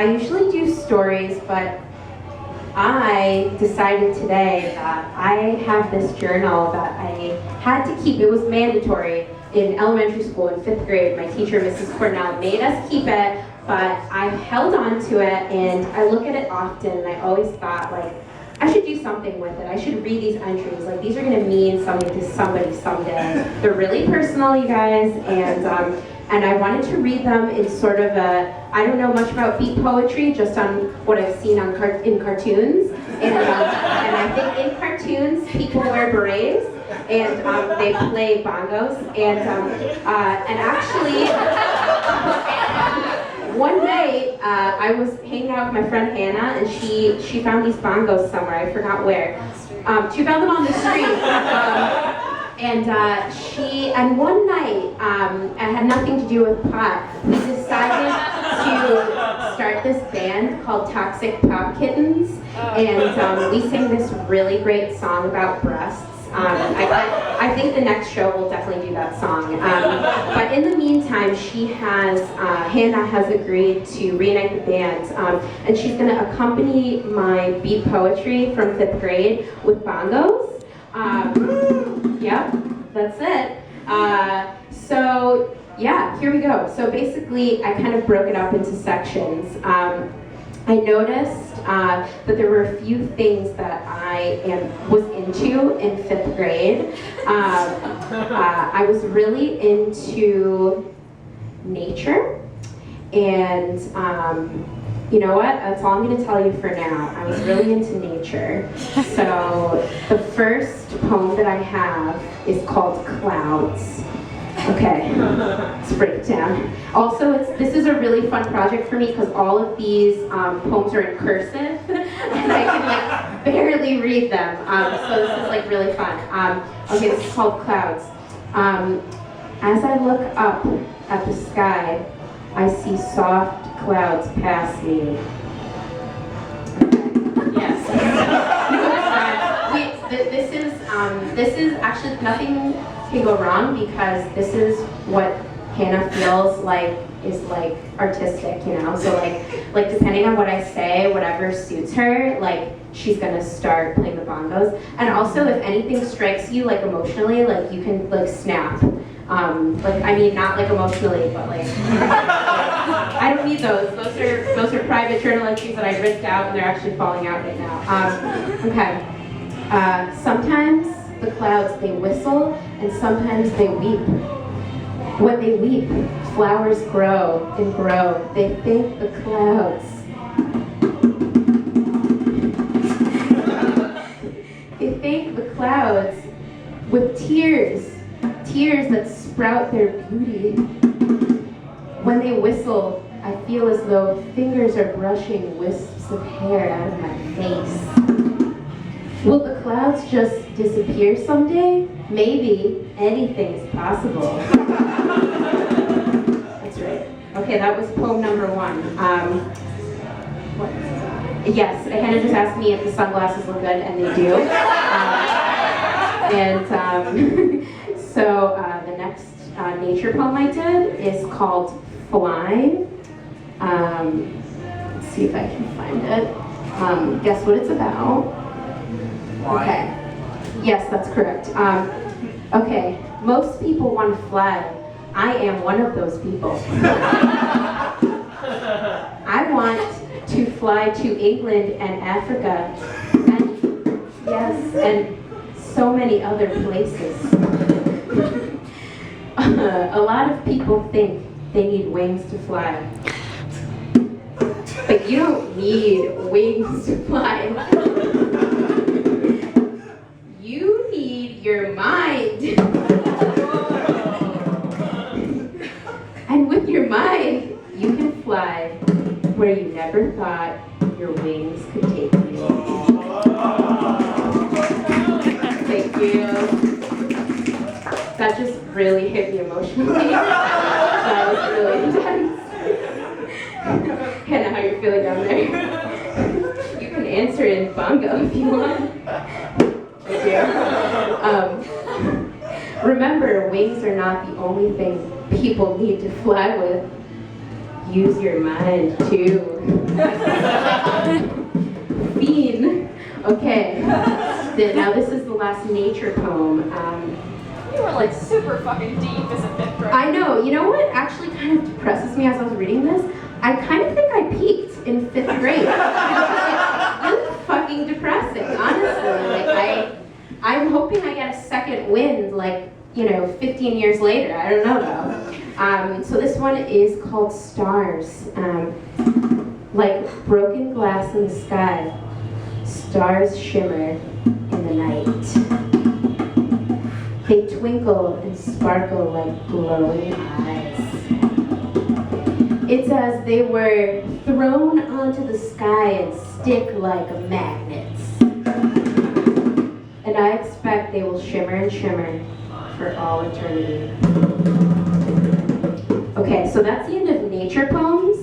I usually do stories, but I decided today that I have this journal that I had to keep. It was mandatory in elementary school in 5th grade. My teacher, Mrs. Cornell, made us keep it, but I held on to it, and I look at it often, and I always thought, like, I should do something with it. I should read these entries. Like, these are going to mean something to somebody someday. They're really personal, you guys, and I wanted to read them in sort of a, I don't know much about beat poetry, just on what I've seen on in cartoons. And I think in cartoons, people wear berets, and they play bongos. And actually, one night, I was hanging out with my friend Hannah, and she found these bongos somewhere, I forgot where. She found them on the street. And one night, it had nothing to do with pot, we decided to start this band called Toxic Pop Kittens, and we sang this really great song about breasts. I think the next show will definitely do that song. But in the meantime, Hannah has agreed to reunite the band, and she's going to accompany my beat poetry from 5th grade with bongos. Yep, that's it. So yeah, here we go. So basically, I kind of broke it up into sections. I noticed that there were a few things that I was into in 5th grade. I was really into nature, and you know what? That's all I'm going to tell you for now. I was really into nature. So the first poem that I have is called Clouds. Okay, let's break it down. Also, this is a really fun project for me because all of these poems are in cursive, and I can like barely read them. So this is like really fun. Okay, this is called Clouds. As I look up at the sky, I see soft clouds pass me. Okay. Yes. This is actually nothing can go wrong because this is what Hannah feels like is like artistic, you know. So like depending on what I say, whatever suits her, like she's gonna start playing the bongos. And also, if anything strikes you like emotionally, like you can like snap. Like I mean, not like emotionally, but like I don't need those. Those are private journal entries that I ripped out, and they're actually falling out right now. Okay. Sometimes the clouds they whistle, and sometimes they weep. When they weep, flowers grow and grow. They thank the clouds. They thank the clouds with tears that sprout their beauty. When they whistle, I feel as though fingers are brushing wisps of hair out of my face. Will the clouds just disappear someday? Maybe. Anything is possible. That's right. Okay, that was poem number 1. Yes, Hannah just asked me if the sunglasses look good, and they do. So the next nature poem I did is called Fly. Let's see if I can find it. Guess what it's about? Okay. Yes, that's correct. Okay. Most people want to fly. I am one of those people. I want to fly to England and Africa, and yes, and so many other places. A lot of people think they need wings to fly. But you don't need wings to fly. You need your mind. And with your mind, you can fly where you never thought your wings could take you. Thank you. That just really hit me emotionally. That was really intense. Hannah, how you feeling down there? You can answer it in bongo if you want. Thank you. Remember, wings are not the only thing people need to fly with. use your mind too. Bean. Okay. Now this is the last nature poem. You were like super fucking deep as a 5th grader. I know. You know what actually kind of depresses me as I was reading this? I kind of think I peaked in 5th grade. It's really fucking depressing, honestly. Like I'm hoping I get a second wind, like, 15 years later. I don't know though. So this one is called Stars. Like broken glass in the sky, stars shimmer in the night. They twinkle and sparkle like glowing eyes. It's as they were thrown onto the sky and stick like magnets. And I expect they will shimmer and shimmer for all eternity. Okay, so that's the end of nature poems.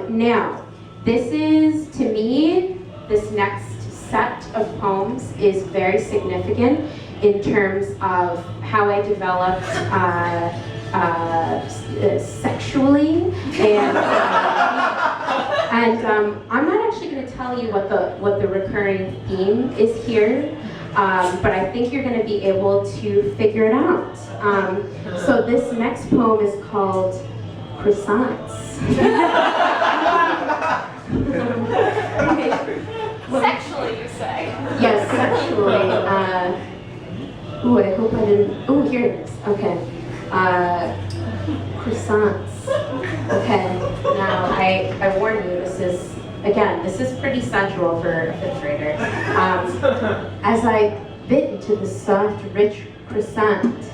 Now, this is, to me, this next set of poems is very significant in terms of how I developed sexually, and I'm not actually going to tell you what the recurring theme is here, but I think you're going to be able to figure it out. So this next poem is called Croissants. Sexually, you say? Yes, sexually. Ooh, I hope I didn't. Oh, here it is. Okay. Croissants. Okay. Now, I warn you, this is pretty sensual for a 5th grader. As I bit into the soft, rich croissant,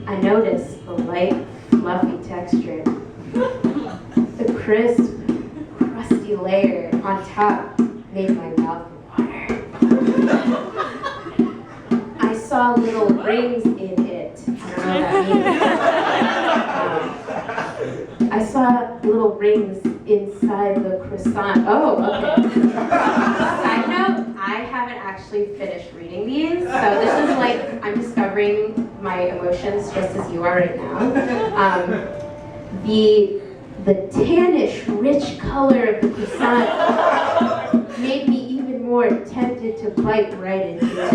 I noticed the light, fluffy texture. The crisp, crusty layer on top made my mouth water. I saw little rings in it. I don't know what that means. I saw little rings inside the croissant. Oh, okay. Side note, I haven't actually finished reading these, so this is like I'm discovering my emotions just as you are right now. The tannish, rich color of the croissant made me even more tempted to bite right into it.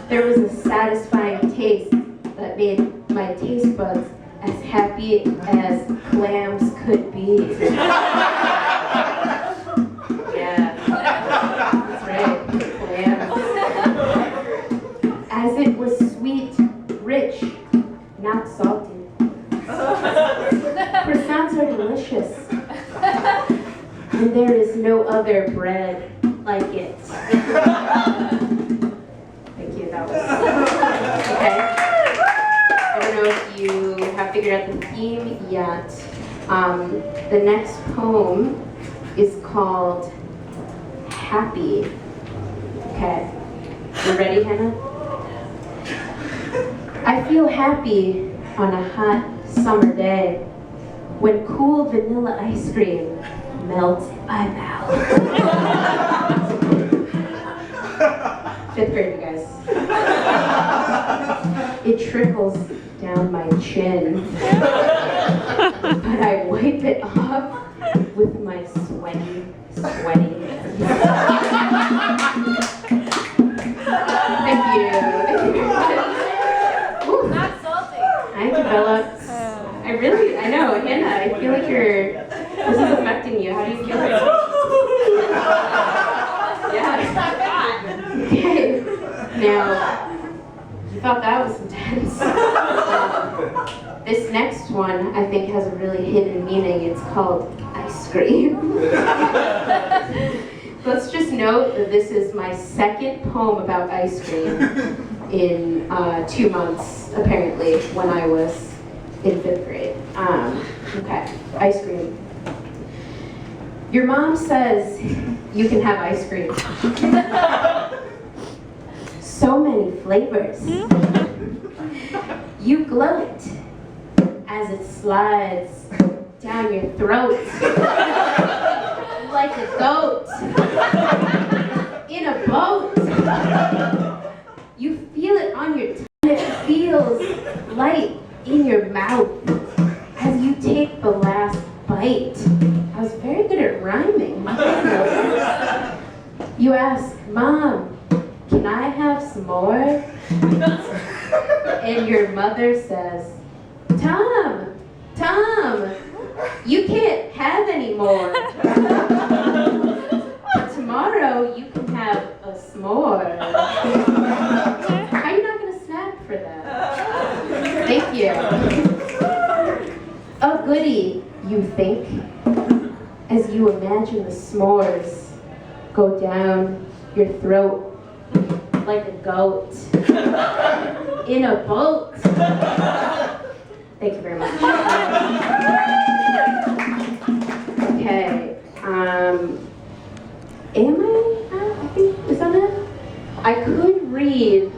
There was a satisfying taste that made my taste buds as happy as clams could be. Yeah, that's right, clams. As it was sweet, rich, not salty. Croissants are delicious, and there is no other bread like it. Thank you, that was okay. I don't know if you have figured out the theme yet. The next poem is called Happy. Okay, you ready, Hannah? I feel happy on a hot summer day when cool vanilla ice cream melts in my mouth. 5th grade, you guys. It trickles down my chin, but I wipe it off with my sweaty hands. Thank you. Not salty. I developed. I know, Hannah, I feel like this is affecting you. How do you feel? Yeah. Okay. Now, you thought that was intense. This next one, I think, has a really hidden meaning. It's called ice cream. Let's just note that this is my second poem about ice cream in 2 months, apparently, when I was in 5th grade. Okay, ice cream. Your mom says you can have ice cream. So many flavors. You gloat as it slides down your throat like a goat in a boat. You feel it on your tongue. It feels light in your mouth as you take the last bite. I was very good at rhyming. You ask, Mom, can I have some more? And your mother says, Tom, you can't have any more. But tomorrow you can have a s'more. How are you not gonna snap for that? Thank you. Oh goody, you think, as you imagine the s'mores go down your throat like a goat in a boat. Thank you very much. Okay. I think, is that it? I could read.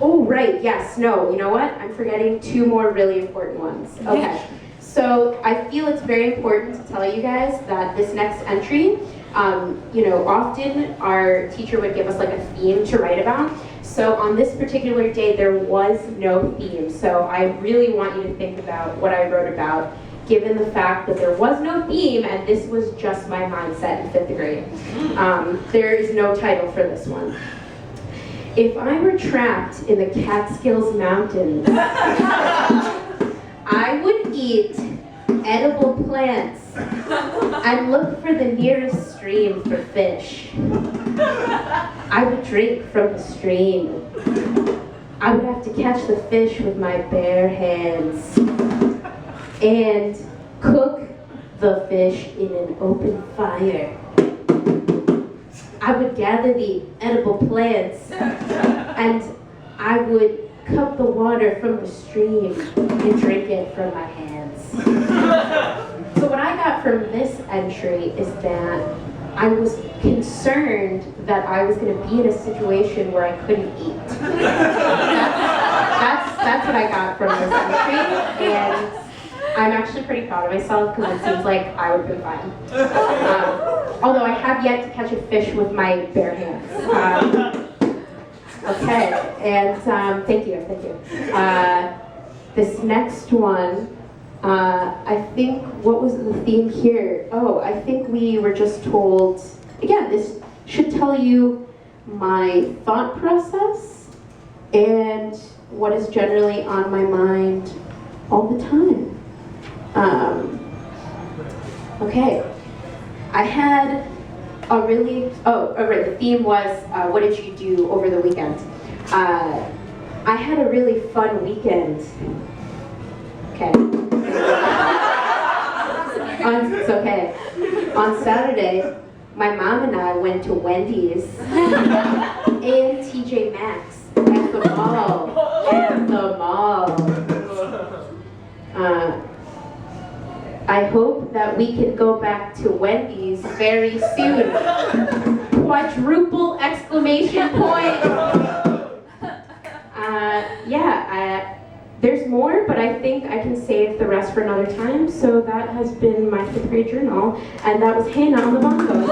Oh, right. Yes. No. You know what? I'm forgetting two more really important ones. Okay. So I feel it's very important to tell you guys that this next entry, often our teacher would give us like a theme to write about. So on this particular day, there was no theme. So I really want you to think about what I wrote about, given the fact that there was no theme and this was just my mindset in 5th grade. There is no title for this one. If I were trapped in the Catskills Mountains, I would eat edible plants and look for the nearest stream for fish. I would drink from the stream. I would have to catch the fish with my bare hands and cook the fish in an open fire. I would gather the edible plants and I would cup the water from the stream and drink it from my hands. So what I got from this entry is that I was concerned that I was going to be in a situation where I couldn't eat. That's what I got from this entry, and I'm actually pretty proud of myself because it seems like I would have been fine. Although I have yet to catch a fish with my bare hands. Okay, and thank you. This next one, I think, what was the theme here? Oh, I think we were just told, again, this should tell you my thought process and what is generally on my mind all the time. Okay, I had the theme was, what did you do over the weekend? I had a really fun weekend. Okay. It's okay. On Saturday, my mom and I went to Wendy's and TJ Maxx at the mall. I hope that we can go back to Wendy's very soon. Quadruple exclamation point. There's more, but I think I can save the rest for another time. So that has been my 5th grade journal, and that was Hannah on the Bongos.